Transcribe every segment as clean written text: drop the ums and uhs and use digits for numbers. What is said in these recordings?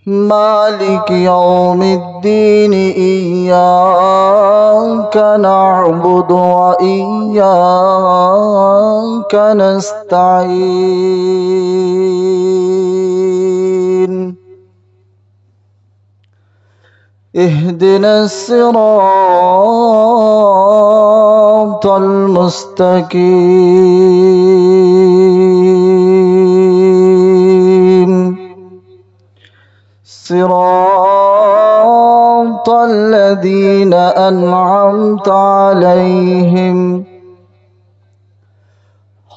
مالك يوم الدين إياك نعبد وإياك نستعين اهدنا الصراط المستقيم صراط الذين أنعمت عليهم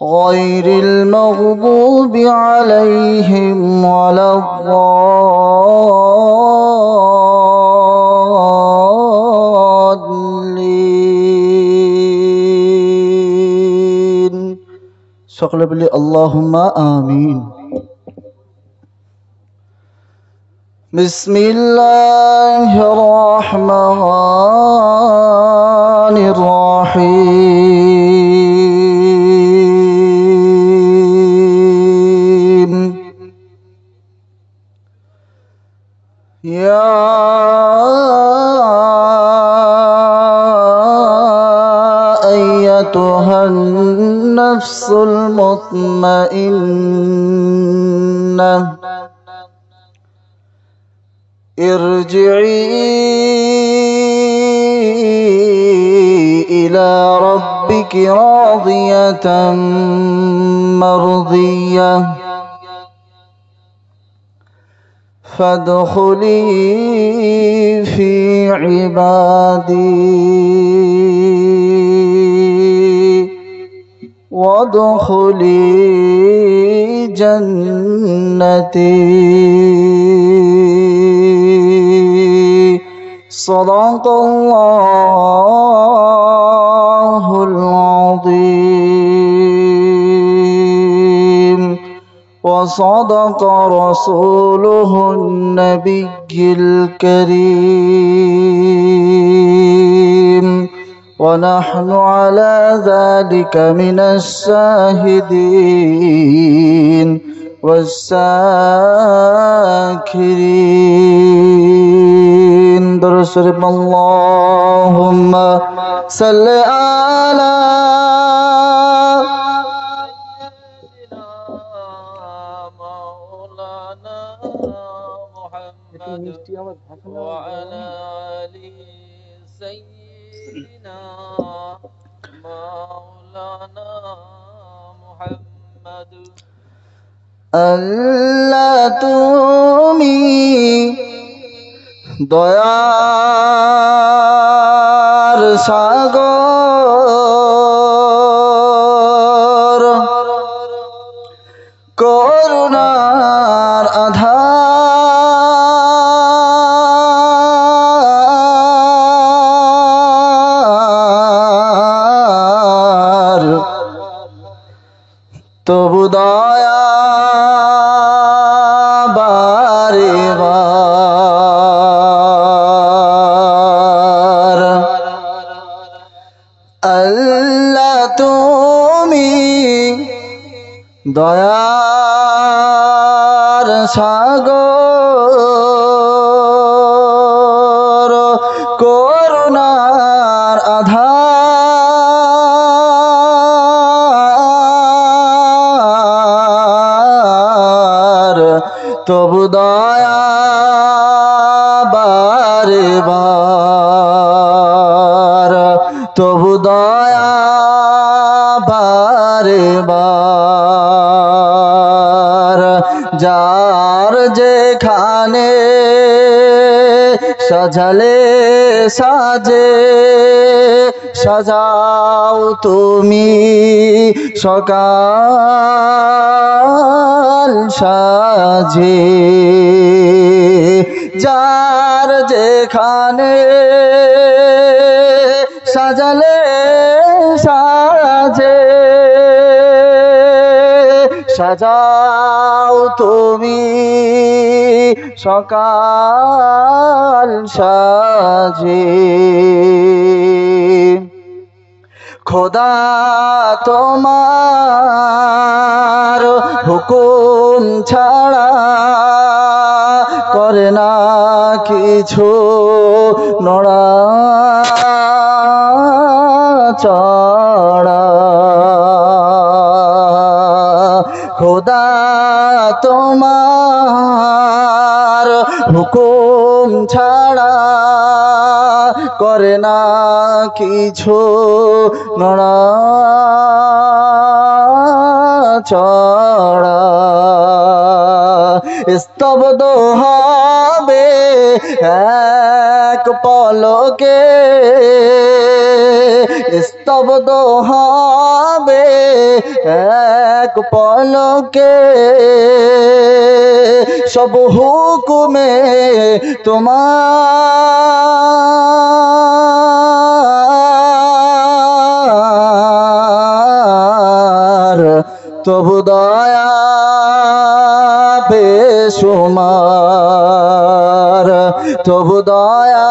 غير المغضوب عليهم ولا الضالين সকলে বলি আল্লাহুম্মা আমিন بسم الله الرحمن الرحيم يا أيتها النفس المطمئنة ارجعي إلى ربك راضية مرضية فادخلي في عبادي وادخلي جنتي صدق الله العظيم وصدق رسوله النبي الكريم ونحن على ذلك من الشاهدين والشاكرين درود شريف اللهم صل على مولانا محمد وعلى آل سيدنا مولانا محمد আল্লাহ তুমি দয়ার সাগর করুণার আধার তবু দয়া আল্লাহ তুমি দয়ার সাগর করুণার আধার তবু দয়া বারে বার তবু দয়া বারে বার যার যেখানে সাজালে সাজে সাজাও তুমি সকাল সাজে যার যেখানে সাজালে সাজে সাজাও তুমি সকাল সাজে খোদা তোমার হুকুম ছাড়া করে না কিছু নড়াচড়া। খোদা তোমার হুকুম ছাড়া করে না কিছু নড়াচড়া। স্তব্ধ হবে এক পলকে, স্তব্ধ হবে এক পলকে সব হুকুমে তোমার। তবু দয়া বেশুমার, তবু দয়া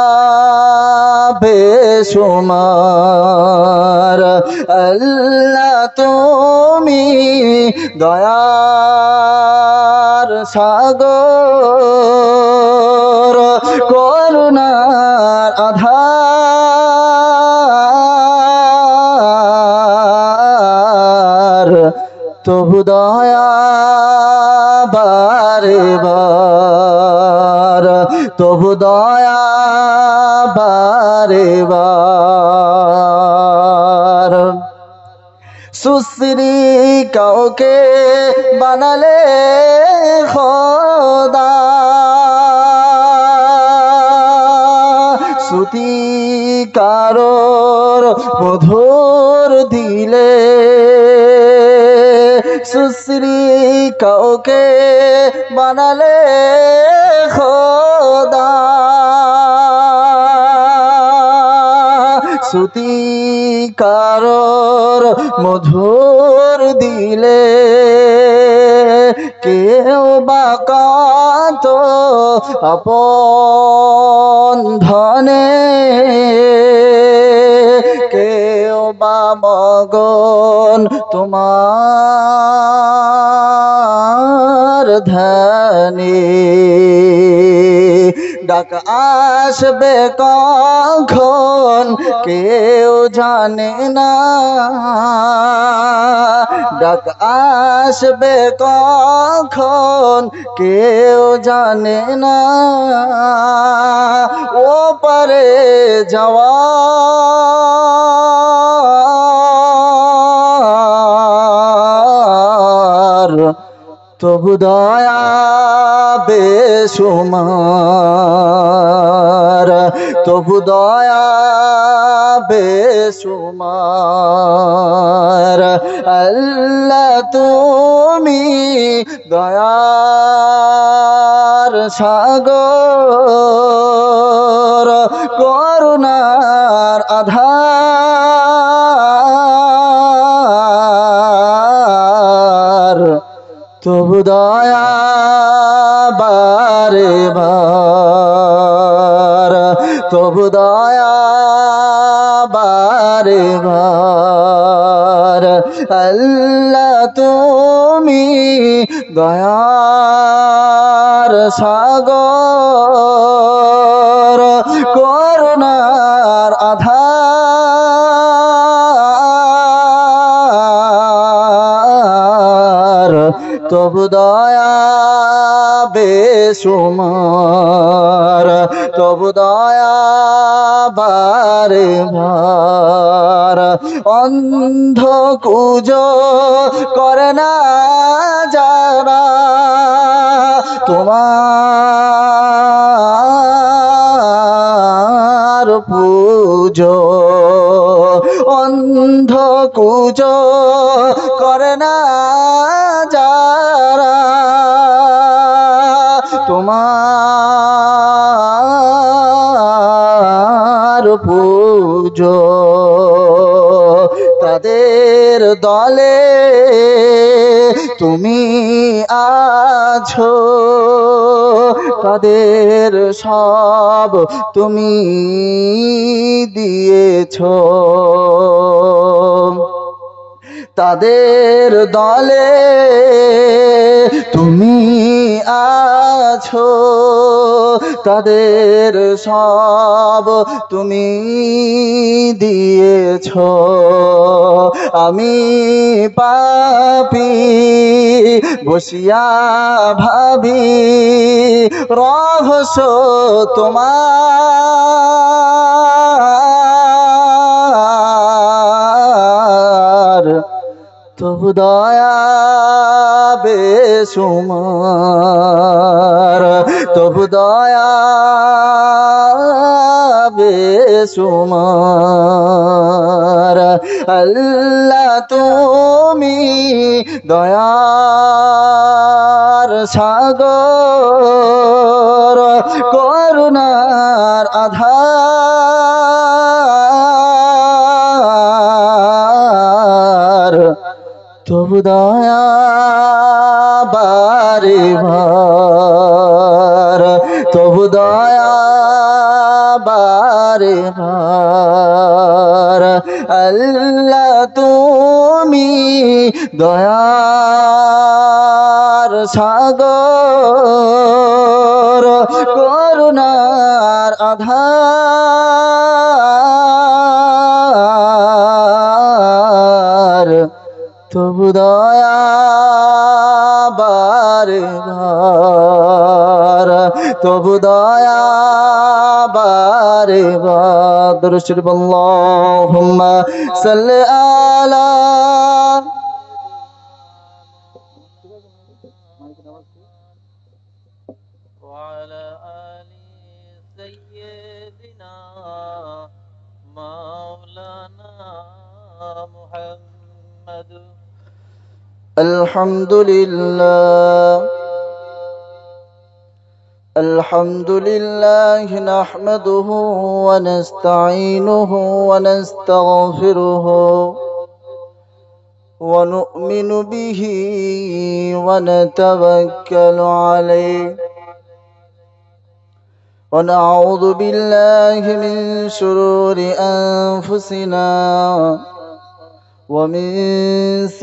বেশুমার। আল্লাহ তুমি দয়ার সাগর, করুণার আধার। তবু দয়া বারে বার, তবু দয়া বারে বার। সুশ্রী কাউকে বানালে খোদা, শ্রুতি কারোর মধুর দিলে, সুশ্রী কাউকে বানালে খোদা, শ্রুতি কারোর মধুর দিলে। কেউ বা কত আপন ধনে, কেউ বা মগন তোমার ধ্যানে। ডাক আসবে কখন কেউ জানে না, ডাক আসবে কখন কেউ জানে না। ও পারে যাওয়ার, তবু দয়া বেশুমার, তবু দয়া বেশুমার। আল্লাহ তুমি দয়ার সাগর, করুণার আধার। তবু দয়া বারে বার, তবু দয়া বারে বার। আল্লাহ তুমি দয়ার সাগর, করুণার আধার। তবু দয়া বেশুমার, তবু দয়া বারে বার। অন্ধ কুজো করে না যারা তোমার পুজো, অন্ধ কুজো করে না যারা তোমার পুজো। তাদের দলে তুমি আছো, তাদের সব তুমি দিয়েছো। তাদের দলে তুমি আছো, তাদের সব তুমি দিয়েছো। আমি পাপী বসিয়া ভাবি রহস্য তোমার, তবু দয়া বেসুমার, তবু দয়া বেসুমার। আল্লাহ তুমি দয়ার সাগর, করুণার আধার, তবু দয়া বারে বার, তবু দয়া বারে বার। আল্লাহ তুমি দয়ার সাগর, করুণার আধার, তবু দয়া বারে বার, তবু দয়া বারে বার। দুরূদ শরীফ আল্লাহুম্মা সাল্লি আলা وعلى آل سيدنا مولانا محمد. الحمد لله، الحمد لله نحمده ونستعينه ونستغفره ونؤمن به ونتوكل عليه، ونعوذ بالله من شرور أنفسنا ومن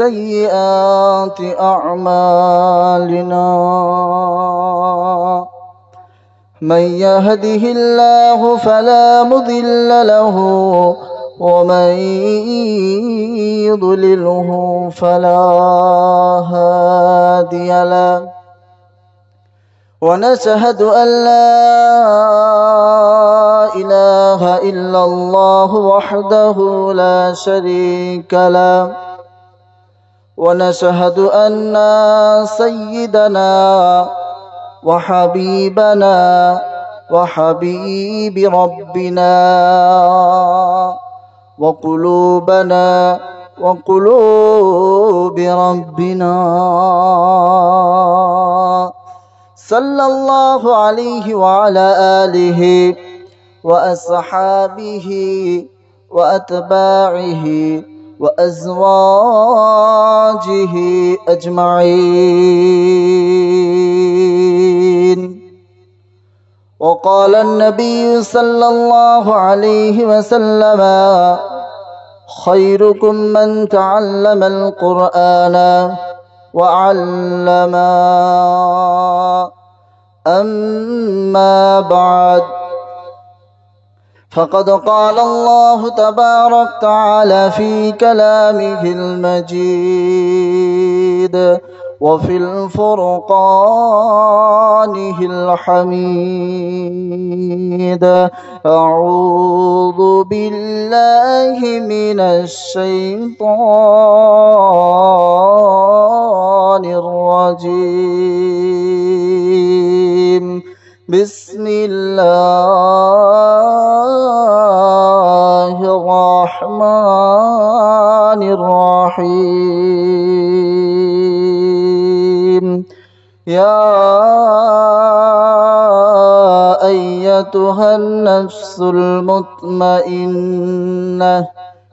سيئات أعمالنا. من يهده الله فلا مضل له ومن يضلله فلا هادي له. ونشهد أن لا إله إلا الله وحده لا شريك له. ونشهد أن سيدنا وحبيبنا وحبيب ربنا وقلوبنا وقلوب ربنا صلى الله عليه وعلى آله وأصحابه وأتباعه وأزواجه أجمعين. وقال النبي صلى الله عليه وسلم: خيركم من تعلم القرآن وعلما. أما بعد، فقد قال الله تبارك تعالى في كلامه المجيد وفي الفرقانه الحميد: أعوذ بالله من الشيطان الرجيم. بسم الله الرحمن الرحيم. يا أيتها النفس المطمئنة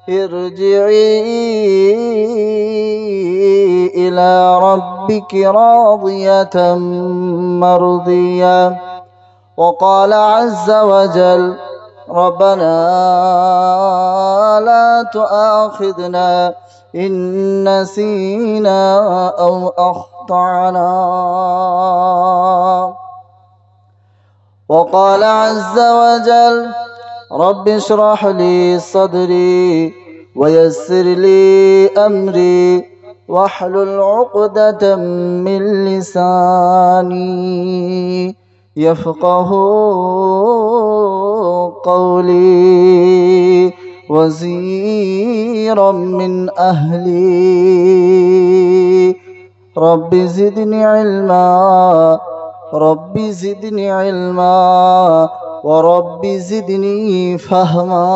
ارجعي إلى ربك راضية مرضية. وقال عز وجل: ربنا لا تؤاخذنا إن نسينا أو أخطأنا. وقال عز وجل رب اشرح لي صدري ويسر لي أمري واحلل عقدة من لساني يفقه قولي وزيرا من أهلي رب زدني علما رب زدني علما ورب زدني فهما.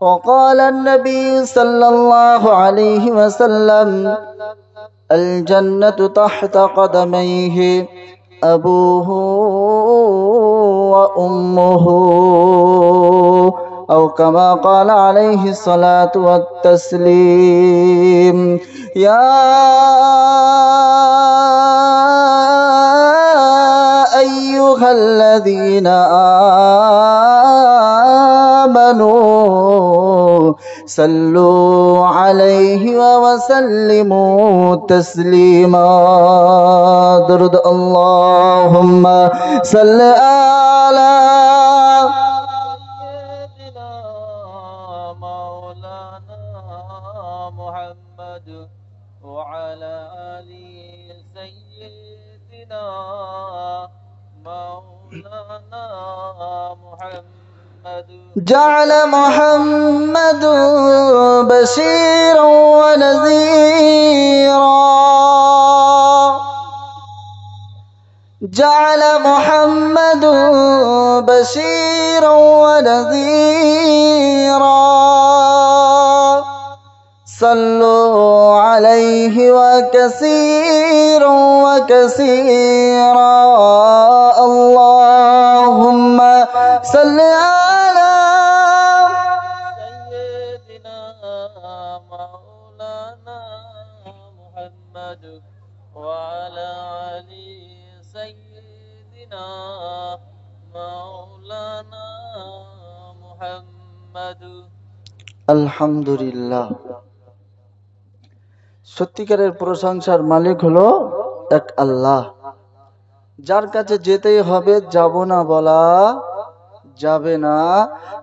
وقال النبي صلى الله عليه وسلم الجنة تحت قدميه أبوه وأمه أو كما قال عليه الصلاة والتسليم. يا أيها الذين آمنوا صلوا عليه وسلموا تسليما. درود اللهم صل على سيدنا مولانا محمد وعلى آل سيدنا مولانا محمد. جعل محمد بشيرا ونذيرا جعل محمد بشيرا ونذيرا صلوا عليه وكثيرا وكثيرا. اللهم صل على سيدنا مولانا محمد وعلى آل سيدنا مولانا محمد. আলহামদুলিল্লাহ। সত্যিকারের প্রশংসার মালিক হলো এক আল্লাহ, যার কাছে যেতেই হবে, যাব না বলা যাবে না।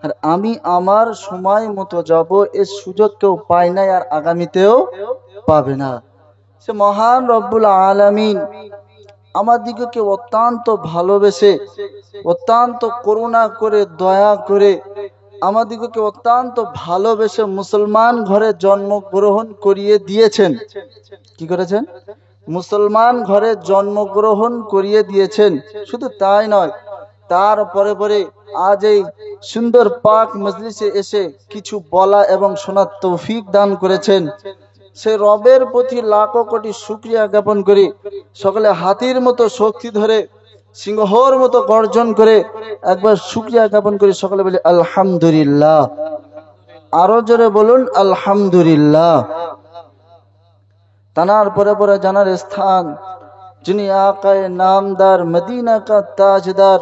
আর আমি আমার সময় মতো যাব, এর সুযোগ কেউ পায় নাই আর আগামীতেও পাবে না। সে মহান রব্বুল আলামিন আমাদিগকে অত্যন্ত ভালোবেসে, অত্যন্ত করুণা করে, দয়া করে আমাদিগকে অত্যন্ত ভালোবেসে মুসলমান ঘরে জন্মগ্রহণ করিয়ে দিয়েছেন। কি করেছেন? মুসলমান ঘরে জন্মগ্রহণ করিয়ে দিয়েছেন। শুধু তাই নয়, তার পরে পরে আজ এই সুন্দর পাক মজলিসে এসে কিছু বলা এবং শোনার তৌফিক দান করেছেন। সে রবের প্রতি লাখো কোটি শুকরিয়া জ্ঞাপন করি। সকলে হাতির মতো শক্তি ধরে, সিংহর মতো গর্জন করে একবার শুকরিয়া জ্ঞাপন করি। সকলে বলি আলহামদুলিল্লাহ। আরো জোরে বলুন আলহামদুলিল্লাহ। তানার পরে পরে জানার স্থান, যিনি আকায়ে নামদার, মদিনা কা তাজদার,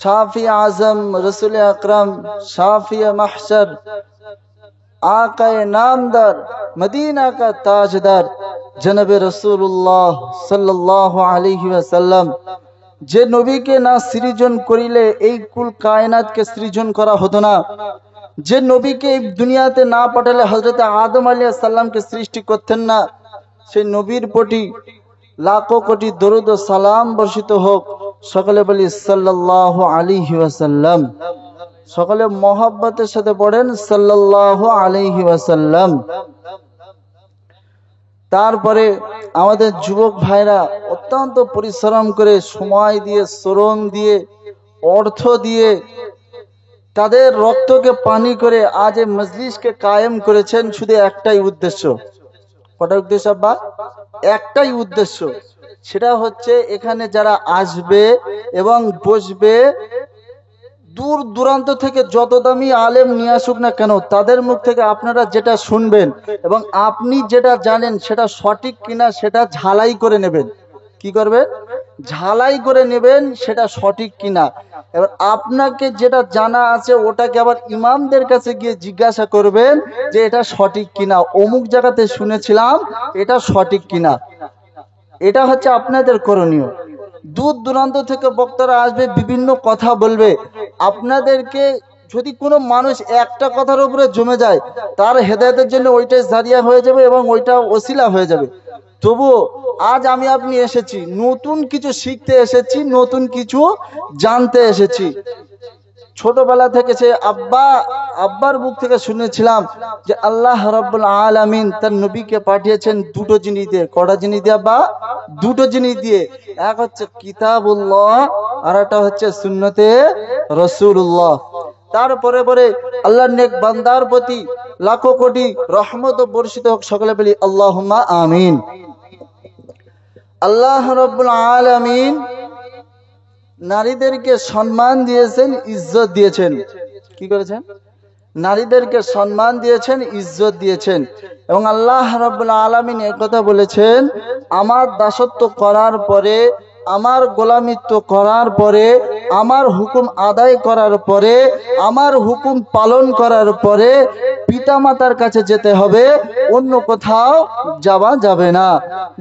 শাফি আজম, রসুল আকরাম, শাফি মাহশর, আকায়ে নামদার, মদিনা কা তাজদার জনাবে রসুল্লাহ সাল্লাল্লাহু আলাইহি ওয়াসাল্লাম, যে নবীকে না সৃজন করিলে এই কুল কায়নাতকে সৃজন করা হতো না, যে নবীকে এই দুনিয়াতে না পাঠালে হযরত আদম আলাইহিস সালামকে সৃষ্টি করতেন না, সেই নবীর প্রতি লাখো কোটি দরুদ ও সালাম বর্ষিত হোক। সকলে বলি সাল্লাল্লাহু আলাইহি ওয়াসাল্লাম। সকলে মহব্বতের সাথে পড়েন সাল্লাল্লাহু আলাইহি ওয়াসাল্লাম। তারপরে আমাদের যুবক ভাইরা অত্যন্ত পরিশ্রম করে, সময় দিয়ে, শ্রম দিয়ে, অর্থ দিয়ে, তাদের রক্তকে পানি করে আজ এই মজলিসকে কায়েম করেছেন শুধু একটাই উদ্দেশ্য। কটা উদ্দেশ্য আব্বা? একটাই উদ্দেশ্য, সেটা হচ্ছে এখানে যারা আসবে এবং বসবে, দূর দূরান্ত থেকে যত দামি আলেম নিয়ে আসুক না কেন, তাদের মুখ থেকে আপনারা যেটা শুনবেন এবং আপনি যেটা জানেন সেটা সঠিক কিনা সেটা ঝালাই করে নেবেন। কি করবেন? ঝালাই করে নেবেন সেটা সঠিক কিনা। এবার আপনাকে যেটা জানা আছে ওটাকে আবার ইমামদের কাছে গিয়ে জিজ্ঞাসা করবেন যে এটা সঠিক কিনা, অমুক জায়গাতে শুনেছিলাম এটা সঠিক কিনা। এটা হচ্ছে আপনাদের করণীয়। দূর দূরান্ত থেকে বক্তারা আসবে, বিভিন্ন কথা বলবে। আপনাদেরকে যদি কোনো মানুষ একটা কথার উপরে জমে যায়, তার হেদায়েতের জন্য ওইটাই জারিয়া হয়ে যাবে এবং ওইটা ওসিলা হয়ে যাবে। তবুও আজ আমি আপনি এসেছি, নতুন কিছু শিখতে এসেছি, নতুন কিছু জানতে এসেছি। ছোটবেলা থেকে সে আব্বার মুখ থেকে শুনেছিলাম যে আল্লাহ রাব্বুল আলামিন তার নবীকে পাঠিয়েছেন দুটো জিনিস দিয়ে। কটা জিনিস দিয়ে আব্বা? দুটো জিনিস দিয়ে। এক হচ্ছে কিতাবুল্লাহ, আর একটা হচ্ছে সুন্নতে রাসূলুল্লাহ। তারপরে পরে আল্লাহর নেক বান্দার প্রতি লাখো কোটি রহমত বর্ষিত হোক। সকলে বলি আল্লাহুম্মা আমিন। আল্লাহ রাব্বুল আলামিন নারীদেরকে সম্মান দিয়েছেন, ইজ্জত দিয়েছেন। কি করেছেন? নারীদেরকে সম্মান দিয়েছেন, ইজ্জত দিয়েছেন। এবং আল্লাহ রাব্বুল আলামিন এই কথা বলেছেন, আমার দাসত্ব করার পরে, আমার গোলামিত্ব করার পরে, আমার হুকুম আদায় করার পরে, আমার হুকুম পালন করার পরে পিতামাতার কাছে যেতে হবে, অন্য কোথাও যাওয়া যাবে না।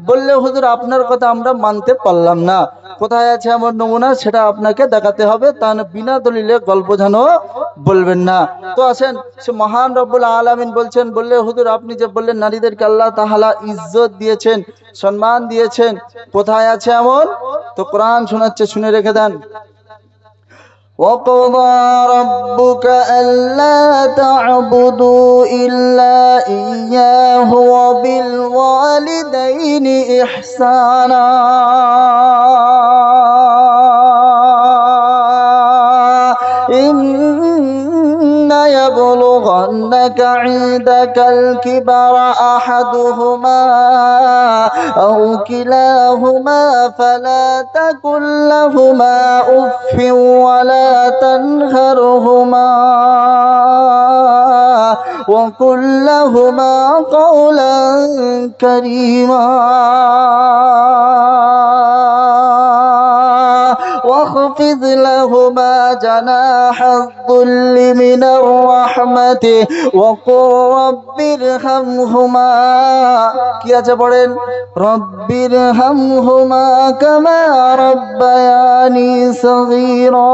বললে হুজুর আপনার কথা আমরা মানতে পারলাম না, কোথায় আছে আমার নমুনা সেটা আপনাকে দেখাতে হবে, তা বিনা দলিলে গল্প যেন বলবেন না। তো আসেন, সে মহান রব্বুল আলামিন বলছেন, বললে হুজুর আপনি যে বললেন নারীদেরকে আল্লাহ তাআলা ইজ্জত দিয়েছেন, সম্মান দিয়েছেন, কোথায় আছে এমন? তো কোরআন শোনাচ্ছে, শুনে রেখে দেন। وَقَضَى رَبُّكَ أَلَّا تَعْبُدُوا إِلَّا إِيَّاهُ وَبِالْوَالِدَيْنِ إِحْسَانًا يبلغنك عندك الكبر أحدهما أو كلاهما فلا تقل لهما أف ولا تنهرهما وقل لهما قولا كريما واخفض لهما جناح الذل من الرحمة وقل رب ارحمهما কি আছে পড়েন, رب ارحمهما كما ربياني صغيرا।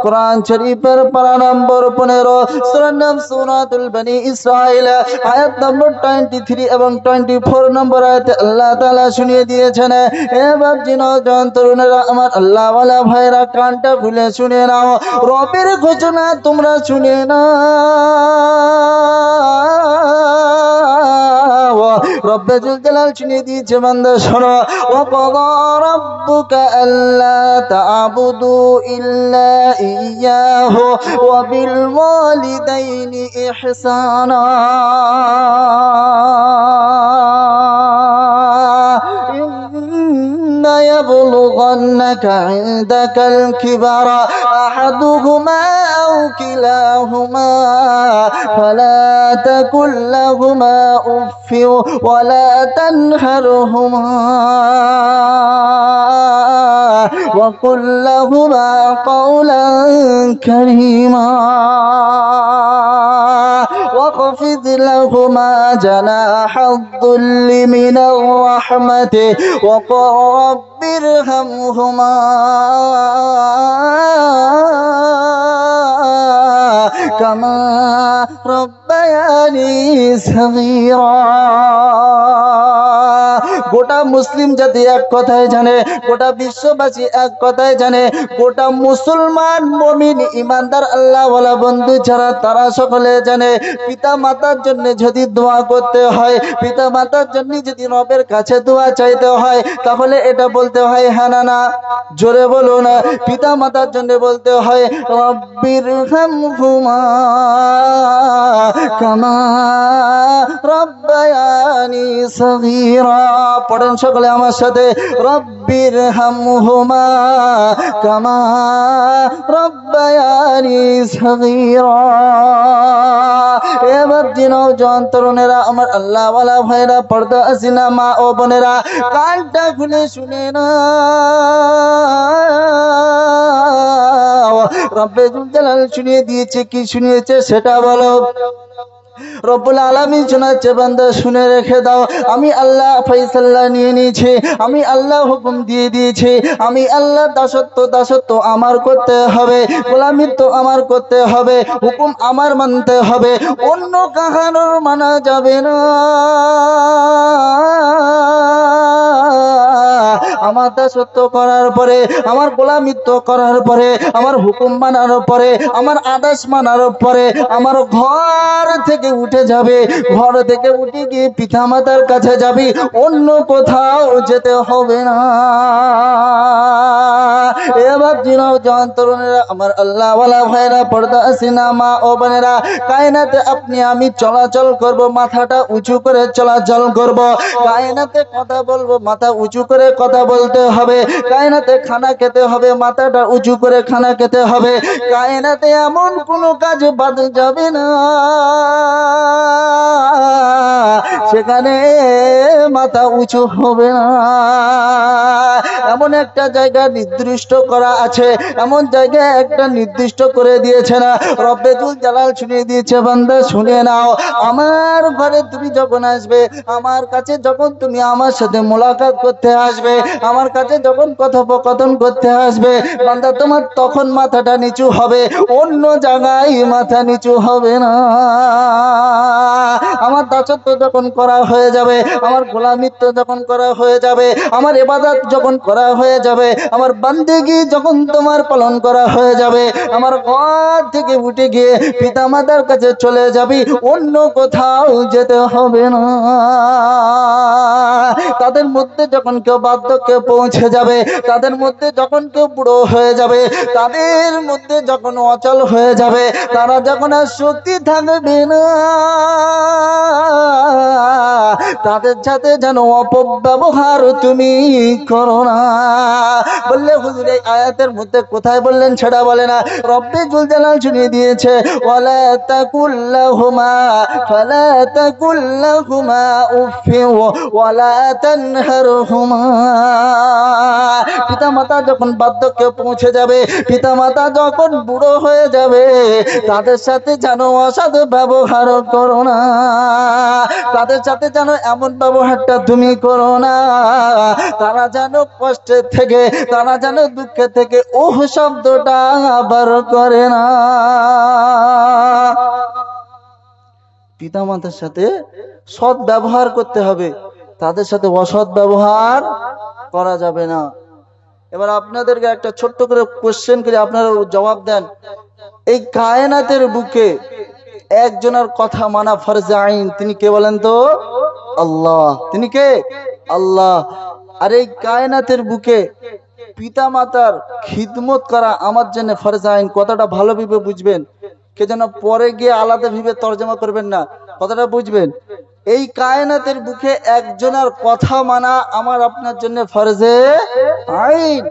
কোরআন শরীফের পারা নম্বর 15, সূরার নাম সূরাতুল বনি ইসরাঈল, আয়াত নম্বর 23 এবং 24 নম্বর আয়াতে আল্লাহ তাআলা শুনিয়ে দিয়েছেন, এ বাপজি নওজোয়ান তরুণেরা, আমার আল্লাহ ওয়ালা ভাইরা কানটা খুলে শুনে নাও, রবের ঘোষণা তোমরা শুনে নাও। রব্বে জুল জালাল শুনিয়ে দিয়েছে, বান্দা শোনো, ওয়াকাযা রাব্বুকা আল্লা তা'বুদু ইল্লা ইয়াহু ওয়া বিল ওয়ালিদাইনি ইহসানা يبلغنك عندك الكبر أحدهما أو كلاهما فلا تقل لهما أف ولا تنهرهما وقل لهما قولا كريما واخفض لهما جناح الذل من الرحمة وقل رب ارحمهما كما ربياني صغيرا। গোটা মুসলিম জাতি এক কথাই জানে, গোটা বিশ্ববাসী এক কথাই জানে, গোটা মুসলমান মুমিন ইমানদার আল্লাহওয়ালা বন্ধু ছাড়া তারা সকলে জানে, পিতা মাতার জন্য যদি দোয়া করতে হয়, পিতা মাতার জন্য যদি রবের কাছে দোয়া চাইতে হয়, তাহলে এটা বলতে হয় হ্যাঁ না না, জোরে বলো না। পিতা মাতার জন্য বলতে হয় রব্বির হামহুমা কামা রব্বায়ানি সগীরা। পড়েন সকলে আমার সাথে, রব্বির হামহুমা কামা রব্বায়ানি সগীরা। এবার দিনও জন তরুণেরা, আমার আল্লাহ ওয়ালা ভাইরা, পর্দা আসিনা মা ও বোনেরা, কানটা খুলে শুনে না। রব্বে জুল জালাল শুনিয়ে দিয়েছে, কি শুনিয়েছে সেটা বলো। রব্বুল আলামিন শোনাচ্ছে, বান্দা শুনে রেখে দাও, আমি আল্লাহ ফয়সালা নিয়ে নিয়েছি, আমি আল্লাহ হুকুম দিয়ে দিয়েছি, আমি আল্লাহ দাসত্ব আমার করতে হবে, গোলামিত্ব আমার করতে হবে, হুকুম আমার মানতে হবে, অন্য কাহারও মানা যাবে না। আমার দাসত্ব করার পরে, আমার গোলামিত্ব করার পরে, আমার হুকুম মানার পরে, আমার আদেশ মানার পরে, আমার ঘর থেকে উঠে যাবে, ঘর থেকে উঠে গিয়ে পিতা মাতার কাছে যাবি, অন্য কোথাও যেতে হবে না। এবার দিনও জন তরুণেরা, আমার আল্লাহ ওয়ালা ভাইরা, পর্দা আসিনা মা ও বোনেরা, কায়নাতে আপনি আমি চলাচল করব, মাথাটা উঁচু করে চলাচল করব, কায়নাতে কথা বলবো, মাথা উঁচু করে কথা বলতে হবে, কায়নাতে খানা খেতে হবে, মাথাটা উঁচু করে খানা খেতে হবে, কায়নাতে এমন কোনো কাজ বাদ যাবে না সেখানে মাথা উঁচু হবে না। এমন একটা জায়গা নির্দিষ্ট করা আছে, এমন জায়গায় একটা নির্দিষ্ট করে দিয়েছে না, রব্বে জুল জালাল শুনিয়ে দিয়েছে, বান্দা শুনে নাও, আমার ঘরে তুমি যখন আসবে, আমার কাছে যখন তুমি আমার সাথে মোলাকাত করতে আসবে, আমার কাছে যখন কথোপকথন করতে আসবে, বান্দা তোমার তখন মাথাটা নিচু হবে, অন্য জায়গায় মাথা নিচু হবে না। আমার দাসত্ব যখন করা হয়ে যাবে, আমার গোলামিত্ব যখন করা হয়ে যাবে, আমার ইবাদত যখন করা হয়ে যাবে, আমার বান্দেগি যখন তোমার পালন করা হয়ে যাবে, আমার ঘর থেকে উঠে গিয়ে পিতা মাতার কাছে চলে যাবি, অন্য কোথাও যেতে হবে না। তাদের মধ্যে যখন কেউ বার্ধক্যে পৌঁছে যাবে, তাদের মধ্যে যখন কেউ বুড়ো হয়ে যাবে, তাদের মধ্যে যখন অচল হয়ে যাবে, তারা যখন আর শক্তি থাকবে না, তাদের সাথে যেন অপব্যবহার তুমি করো না। বললে হুজুর এই আয়াতের মধ্যে কোথায় বললেন সেটা বলে না, রব্বে জুল জালাল শুনিয়ে দিয়েছে, ওয়ালা তাকুল্লাহুমা ফালা তাকুল্লাহুমা উফি ওয়ালা তানহারহুমা। পিতা মাতা যখন বার্ধক্যে পৌঁছে যাবে, পিতা মাতা যখন বুড়ো হয়ে যাবে, তাদের সাথে যেন অসৎ ব্যবহার করো না, তাদের সাথে যেন এমন ব্যবহারটা তুমি করো না, তারা যেন কষ্টের থেকে, তারা যেন দুঃখের থেকে ওহ শব্দটা আবার করে না। পিতা মাতার সাথে সৎ ব্যবহার করতে হবে, তাদের সাথে অসৎ ব্যবহার করা যাবে না। এবার আপনাদেরকে একটা ছোট্ট করে কোশ্চেন করে আপনারা জবাব দেন, এই কায়নাতের বুকে একজনের কথা মানা ফরজে আইন, তিনি কে বলেন তো? আল্লাহ। তিনি কে? আল্লাহ। আর এই কায়নাতের বুকে পিতা মাতার খিদমত করা আমার জন্য ফরজে আইন। কথাটা ভালোভাবে বুঝবেন, কে যেন পরে গিয়ে আলাদা ভাবে তর্জমা করবেন না, কথাটা বুঝবেন। এই কায়নাতের বুকে একজনের কথা মানা আমার আপনার জন্য ফরজে আইন।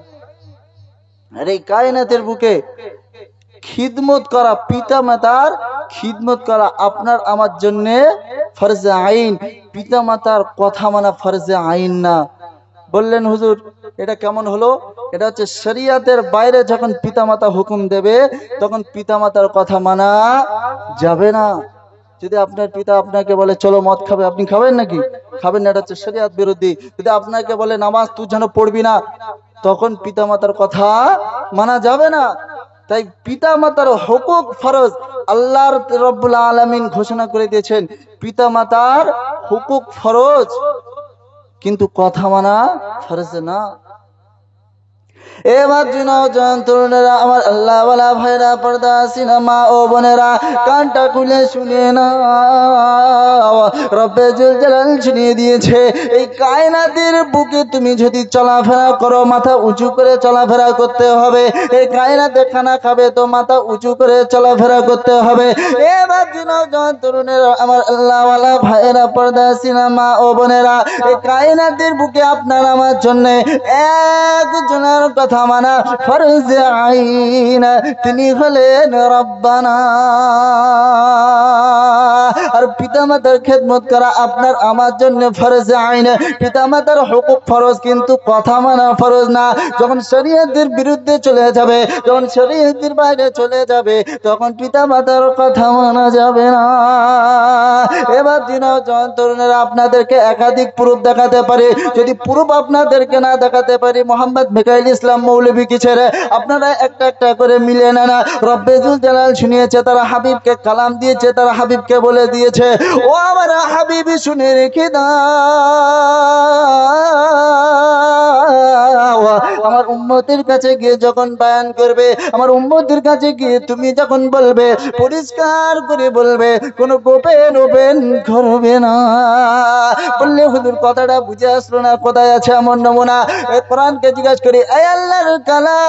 আর এই কায়নাতের বুকে খিদমত করা, পিতা মাতার খিদমত করা আপনার আমার জন্য ফরজে আইন, পিতা মাতার কথা মানা ফরজে আইন না। বললেন হুজুর এটা কেমন হলো? এটা হচ্ছে শরিয়াতের বাইরে যখন পিতা মাতা হুকুম দেবে তখন পিতা মাতার কথা মানা যাবে না। যদি আপনার পিতা আপনাকে বলে চলো মদ খাবে, আপনি খাবেন নাকি? খাবেন না, এটা হচ্ছে শরিয়াত বিরোধী। যদি আপনাকে বলে নামাজ তুই যেন পড়বি না, তখন পিতা মাতার কথা মানা যাবে না। তাই পিতা মাতার হুকুক ফরজ, আল্লাহর রব্বুল আলামিন ঘোষণা করে দিয়েছেন পিতা মাতার হুকুক ফরজ, কিন্তু কথা মানা ফরজ না। এবার নওজোয়ান তরুণেরা, আমার আল্লাহ ওয়ালা ভাইরা, পর্দা সিনেমা ও বোনেরা, কানটা খুলে শুনে না, রব্বে জুল জালাল শুনিয়ে দিয়েছে, এই কায়নাতের বুকে তুমি যদি চলাফেরা করো, মাথা উঁচু করে চলাফেরা করতে হবে। এই কায়নাতে খানা খাবে তো মাথা উঁচু করে চলাফেরা করতে হবে। এবার নওজোয়ান তরুণেরা, আমার আল্লাহ ওয়ালা ভাইরা, পর্দা সিনেমা ও বোনেরা, এই কায়নাতের বুকে আপনার আমার জন্য একজনের কথা মানা ফরজ আইন, তিনি হলেন রব্বানা। আর পিতামাতার খেদমত করা আপনার আমার জন্য ফরজ আইন। পিতামাতার হুকুক ফরজ, কিন্তু কথা মানা ফরজ না। যখন শরীয়তের বিরুদ্ধে চলে যাবে, যখন শরীয়তের বাইরে চলে যাবে, তখন পিতামাতার কথা মানা যাবে না। এবার নওজোয়ান তরুণেরা, আপনাদেরকে একাধিক প্রুফ দেখাতে পারে। যদি প্রুফ আপনাদেরকে না দেখাতে পারি, মোহাম্মদ মিকাইল ইসলাম মৌলভী কি ছেড়ে আপনারা একটা একটা করে মিলে নেন। রব্বে জুল জালাল শুনিয়েছে, তারা হাবিবকে কালাম দিয়েছে, তারা হাবিবকে বলে দিয়েছে, ও আমার হাবিবি শুনে রেখে দাও, আমার উম্মতের কাছে গিয়ে যখন বয়ান করবে, আমার উম্মতের কাছে গিয়ে তুমি যখন বলবে, পরিষ্কার করে বলবে, কোনো গোপন ওপেন করবে না। বললে হুজুর কথাটা বুঝে আসলো না, কোথায় আছে এমন নমুনা? কোরআনকে জিজ্ঞাসা করি, এই আল্লাহর কালাম,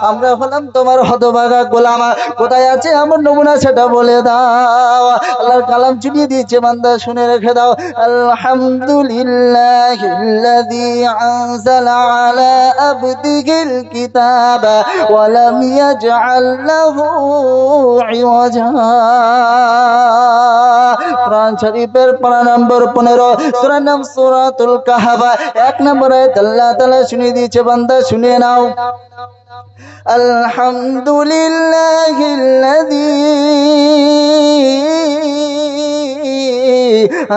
আমরা হলাম তোমার হতভাগা গোলাম, কোথায় আছে এমন নমুনা সেটা বলে দাও। আল্লাহর কালাম চুনিয়ে দিয়েছে, বান্দা শুনে রেখে দাও। আলহামদুলিল্লাহিল্লাযী আনজালা আলা আবদিহিল কিতাবা ওয়া লাম ইয়াজআল লাহু ইওয়াজা। কোরআন শরীফের পারা নম্বর 15, সূরা নাম সূরাতুল কাহফ, 1 নম্বর আয়াত আল্লাহ তাআলা শুনিয়ে দিয়েছে, বান্দা শুনে নাও। আলহামদুলিল্লাহিল্লাযী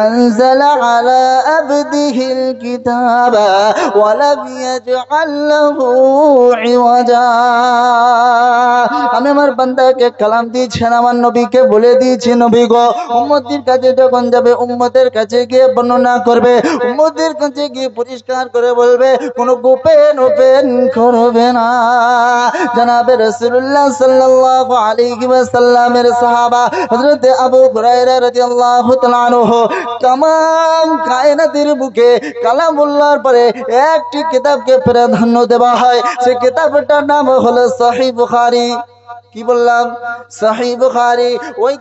আনজালা আলা আবদিহিল কিতাবা ওয়া লাম ইয়াজআল লাহু ইওয়াজা। আমি আমার বান্দাকে কালাম দিয়েছেন, আমার নবীকে বলে দিয়েছি, নবী গো, উম্মতের কাছে যখন যাবে, উম্মতের কাছে গিয়ে বর্ণনা করবে, উম্মতের কাছে গিয়ে পরিষ্কার করে বলবে, কোনো গোপন ওপেন করবে না। জনাবে রাসূলুল্লাহ সাল্লাল্লাহু আলাইহি ওয়াসাল্লামের সাহাবা হযরত আবু হুরায়রা রাদিয়াল্লাহু তাআলা আনহু, तमाम কায়নাতের বুকে কালামুল্লাহর পরে একটি কিতাবকে প্রাধান্য দেওয়া হয়, সেই কিতাবটার নাম হলো সহিহ বুখারী। কি বললাম? সহিহ বুখারী। ওই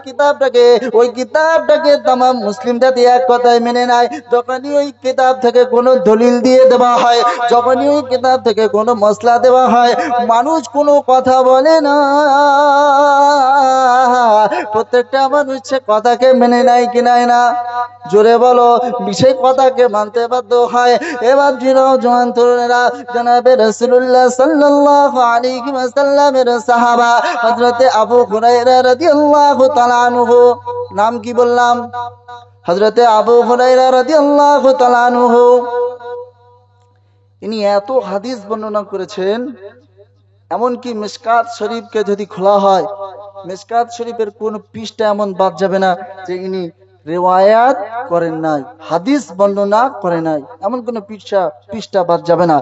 কিতাবটাকে तमाम মুসলিম জাতি এক কথায় মেনে নেয়। যখনই ওই কিতাব থেকে কোনো দলিল দিয়ে দেওয়া হয়, যখনই ওই কিতাব থেকে কোনো মসলা দেওয়া হয়, মানুষ কোনো কথা বলে না, প্রত্যেকটা মানুষ সে কথাকে মেনে নেয় কি নেয় না? জোরে বলো, সেই কথাকে মানতে বাধ্য হয়। এবার নওজোয়ান তরুণেরা, জনাবে রাসূলুল্লাহ সাল্লাল্লাহু আলাইহি ওয়াসাল্লামের সাহাবা হযরত আবু হুরায়রা রাদিয়াল্লাহু তাআলা আনহু, নাম কি বললাম? হযরত আবু হুরায়রা রাদিয়াল্লাহু তাআলা আনহু, ইনি এত হাদিস বর্ণনা করেছেন, এমনকি মিশকাত শরীফকে যদি খোলা হয়, মিশকাত শরীফের কোন পৃষ্ঠা এমন বাদ যাবে না যে ইনি রিওয়ায়াত করেন নাই, হাদিস বর্ণনা করে নাই, এমন কোন পৃষ্ঠা বাদ যাবে না।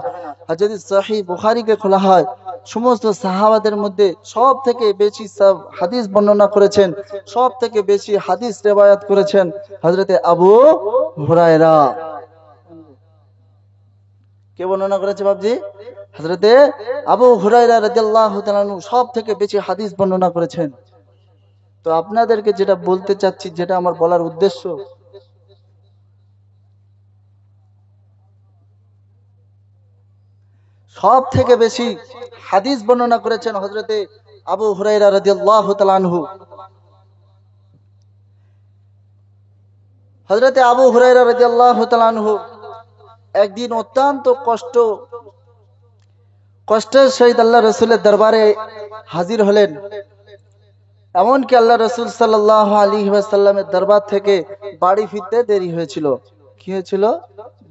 আর যদি সহিহ বুখারীকে খোলা হয়, সমস্ত সাহাবাদের মধ্যে সব থেকে বেশি হাদিস বর্ণনা করেছেন, সব থেকে বেশি হাদিস রিওয়ায়াত করেছেন হযরত আবু হুরায়রা। কে বর্ণনা করেছে বাবজি? হযরতে আবু হুরায়রা রাদিয়াল্লাহু তাআলা আনহু সব থেকে বেশি হাদিস বর্ণনা করেছেন। তো আপনাদেরকে যেটা বলতে চাচ্ছি, যেটা আমার বলার উদ্দেশ্য, সব থেকে বেশি হাদিস বর্ণনা করেছেন হযরতে আবু হুরায়রা রাদিয়াল্লাহু তাআলা আনহু। হযরতে আবু হুরায়রা রাদিয়াল্লাহু তাআলা আনহু একদিন অত্যন্ত কষ্টের সহিত আল্লাহ রাসূলের দরবারে হাজির হলেন। এমনকি আল্লাহ রাসূল সাল্লাল্লাহু আলাইহি ওয়াসাল্লামের দরবার থেকে বাড়ি ফিরতে দেরি হয়েছিল। কি হয়েছিল?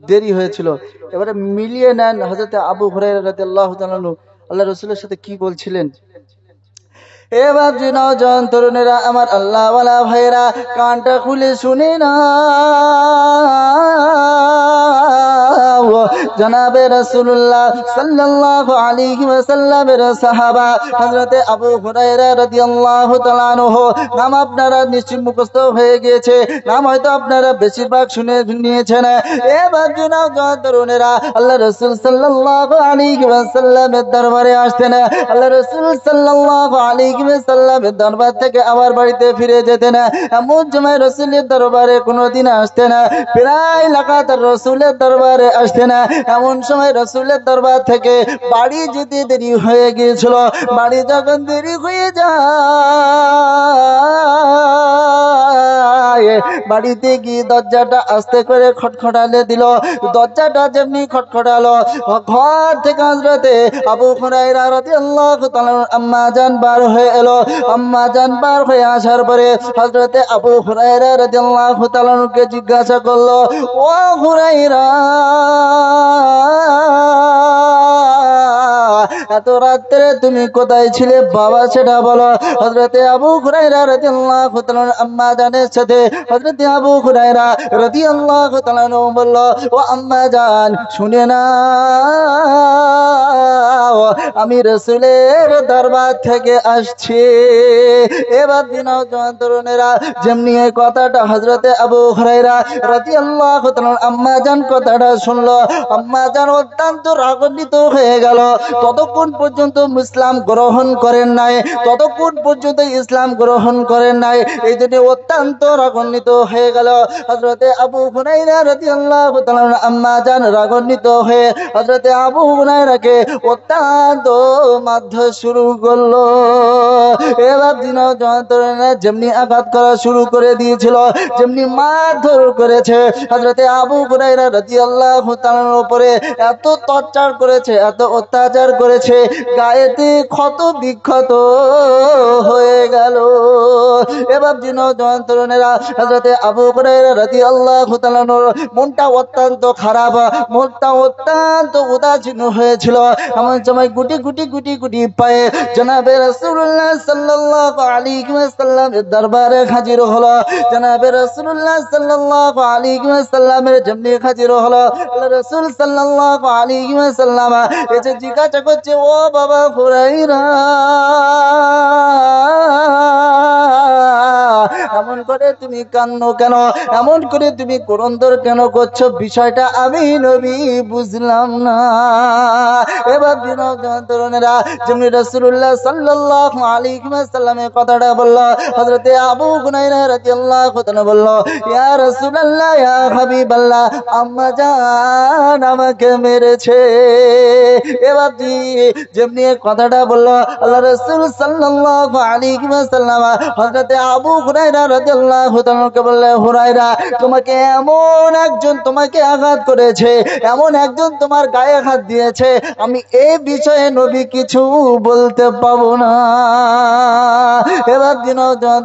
দেরি হয়েছিল। এবারে মিলিয়ে নেন হযরত আবু হুরায়রা রাদিয়াল্লাহু তাআলা আনহু আল্লাহ রাসূলের সাথে কি বলছিলেন। এবার নওজোয়ান তরুণেরা, আমার আল্লাহ ওয়ালা ভাইরা, কানটা খুলে শুনে না, জনাবে রাসূলুল্লাহ সাল্লাল্লাহু আলাইহি ওয়াসাল্লামের সাহাবা হযরতে আবু হুরায়রা রাদিয়াল্লাহু তাআলা আনহু। নাম আপনারা নিশ্চয় মুখস্থ হয়ে গিয়েছে, নাম হয়তো আপনারা বেশিরভাগ শুনে নিয়েছেন। এবার তরুণেরা আল্লাহ রাসূল সাল্লাল্লাহু আলাইহি ওয়াসাল্লামের দরবারে আসতেন। আল্লাহ রাসূল সাল্লাল্লাহু আলাইহি ওয়াসাল্লামের দরবার থেকে আবার বাড়িতে ফিরে যেতেন। এমন সময় রাসূলের দরবারে কোনোদিন আসতেন না, প্রায় লাগাতার রাসূলের দরবারে আসতেন। এমন সময় রাসূলের দরবার থেকে বাড়ি যেতে দেরি হয়ে গিয়েছিল। বাড়ি যখন দেরি হয়ে যায়, বাড়িতে গিয়ে দরজাটা আস্তে করে খটখটালে দিল। দরজাটা যেমনি খটখটালো, ঘর থেকে হযরতে আবু হুরায়রা রাদিয়াল্লাহু তাআলা আম্মা জান বার হয়ে এলো। আম্মা জান বার হয়ে আসার পরে হযরতে আবু হুরায়রা রাদিয়াল্লাহু তাআলা কে জিজ্ঞাসা করলো, ও হুরায়রা, এত রাত্রে তুমি কোথায় ছিলে বাবা, সেটা বলো। হযরতে আবু হুরায়রা রাদিয়াল্লাহু তাআলা আম্মা জানের সাথে হযরতে আবু হুরায়রা রাদিয়াল্লাহু তাআলা বলল, ও আম্মা জান শুনে না, আমি রাসূলের দরবার থেকে আসছি। এবার তরুণেরা যেমনি এই কথাটা হযরতে আবু হুরায়রা রাদিয়াল্লাহু তাআলা আম্মা জান কথাটা শুনলো, আম্মা জান অত্যন্ত রাগান্বিত হয়ে গেল। ততক্ষণ পর্যন্ত ইসলাম গ্রহণ করেন নাই, ততক্ষণ পর্যন্ত ইসলাম গ্রহণ করেন নাই, এই জন্য অত্যন্ত রাগান্বিত হয়ে গেল। হযরতে আবু হুরায়রা রাদিয়াল্লাহু তাআলা আম্মা জান রাগান্বিত হয়ে হযরতে আবু হুরায়রাকে অত্যন্ত মারধর শুরু করলো। এবার তরুণেরা যেমনি আঘাত করা শুরু করে দিয়েছিল, যেমনি মারধর করেছে, হযরতে আবু হুরায়রা রাদিয়াল্লাহু তাআলার উপরে এত টর্চার করেছে, এত অত্যাচার করেছে, গায়েতে ক্ষত বিক্ষত হয়ে গেল। এবার তরুণেরা হযরতে আবু হুরায়রা রাদিয়াল্লাহু তাআলার মনটা অত্যন্ত খারাপ, মনটা অত্যন্ত উদাসীন হয়েছিল। এমন সময় গুটি গুটি গুটি গুটি পায়ে জনাবে রাসূলুল্লাহ সাল্লাল্লাহু আলাইহি ওয়াসাল্লামের দরবারে হাজির হলো। জনাবে রাসূলুল্লাহ সাল্লাল্লাহু আলাইহি ওয়াসাল্লামের যেমনি হাজির হলো, আল্লাহ রাসূল সাল্লাল্লাহু আলাইহি ওয়াসাল্লাম এসে জিজ্ঞাসা করছে, ও বাবা হুরায়রা, এমন করে তুমি কান্নো কেন, এমন করে তুমি ক্রন্দন কেন করছো, বিষয়টা আমি নবী বুঝলাম না। এবার তরুণেরা যেমনি রাসূলুল্লাহ সাল্লাল্লাহু আলাইহি ওয়াসাল্লামের কথাটা বলল, হযরতে আবু হুরায়রা রাদিয়াল্লাহু তাআলা বলল, ইয়া রাসূলুল্লাহ, ইয়া হাবিবাল্লাহ, আম্মা জান আমাকে মেরেছে। এবার যেমনি কথাটা বলল, আল্লাহ রাসূল সাল্লাল্লাহু আলাইহি ওয়াসাল্লাম হযরতে আবু হুরায়রা রাদিয়াল্লাহু তাআলাকে বললেন, হুরায়রা, তোমাকে এমন একজন তোমাকে আঘাত করেছে, এমন একজন তোমার গায়ে হাত দিয়েছে, আমি এই বিষয়ে নবী কিছু বলতে পাবো না। এবার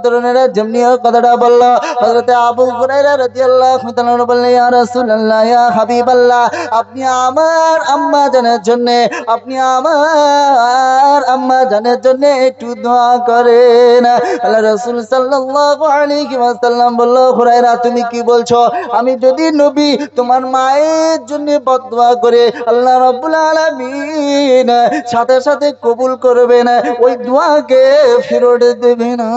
তরুণেরা যেমনি কথাটা বলল, হযরতে আবু হুরায়রা রাদিয়াল্লাহু তাআলা বললেন, ইয়া রাসূলুল্লাহ, ইয়া হাবিবাল্লাহ, আপনি আমার আম্মা জানের জন্য, আপনি আমার আম্মা জানের জন্য একটু দোয়া করেন। আল্লাহ রাসূল সাল্লাল্লাহু আলাইহি ওয়াসাল্লাম বলল, হুরায়রা, তুমি কি বলছো? আমি যদি নবী তোমার মায়ের জন্য বদদোয়া করে আল্লাহ রাব্বুল আলামিন সাথে সাথে কবুল করবেন, ওই দোয়াকে ফেরত দেবে না।